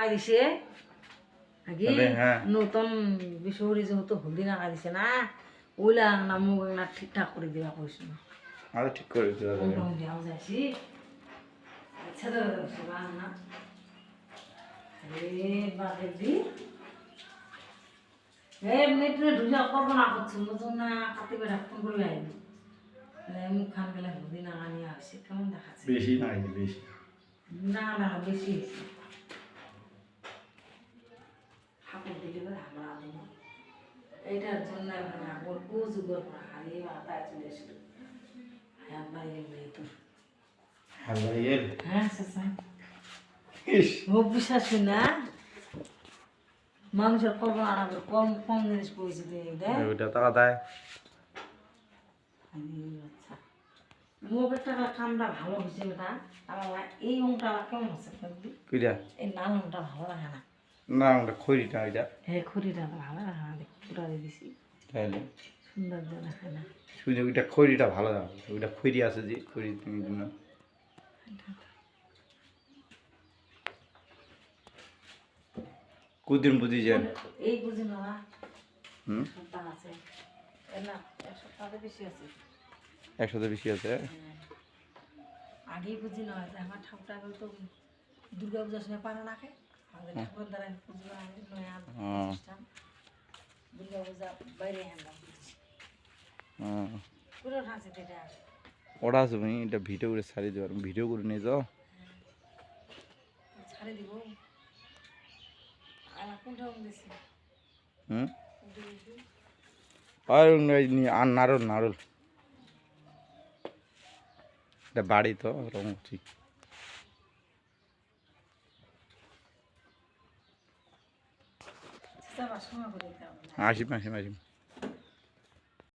লাগাই দিছে আগে নতুন বিশ্বহরি যেহেতু হলদি লাগা দিছে না ওইলা না মুখ না ঠিকঠাক করে দেওয়া কইছিল আরে ঠিক করে দেওয়া যাবে মোটামুটি আওয়াজ আসি আচ্ছা দাদা সবাই না রে বাদে দি মেট্রো ঢুজা করবো না করছি নতুন না কাতে বেড়া ফোন করলে আইবি মুখ খান গেলে হলদি না আনিয়ে আসছে কেমন দেখাচ্ছে বেশি না বেশি না না বেশি ঠাকুর দিলে আমরা দিন এইটার জন্য আমার যুগের পর হারিয়ে মাথায় চলে এসেছিল একবার এমনি তো হ্যাঁ ও বিশ্বাস না মানুষের কল্পনা না কম কম জিনিস করেছে ওইটা টাকা দেয় আচ্ছা মুখের টাকা কামটা ভালো হয়েছে বেটা আমার এই অংটা কেমন হচ্ছে এই লাল অংটা ভালো লাগে না না ওটা খড়িটা ওইটা হ্যাঁ খড়িটা ভালো লাগে না দেখ পুরা দিয়ে দিছি তাইলে সুন্দর দেখায় না শুধু ওইটা খড়িটা ভালো দাও ওইটা খড়ি আছে যে খড়ি তুমি না কুদিন বুঝি যান এই বুঝি না সপ্তাহ আছে না এক সপ্তাহে বেশি আছে 100 বেশি আছে আগেই বুঝি না যে আমার ঠাকুরটা তো দুর্গা পূজার সময় পানা না খায় আমাদের ঠাকুর দ্বারা পুজো নয়া অনুষ্ঠান দুর্গা পূজা বাইরে আনলাম পুরো হাসি এটা ওটা আছে ভাই এটা ভিডিও করে ছাড়ি দেব ভিডিও করে নিয়ে যাও ছাড়ি দিব আর কোনটা দিছি আর নারল নারল এটা বাড়ি তো রং ঠিক সব সময় করে আসিম আসিম আসিম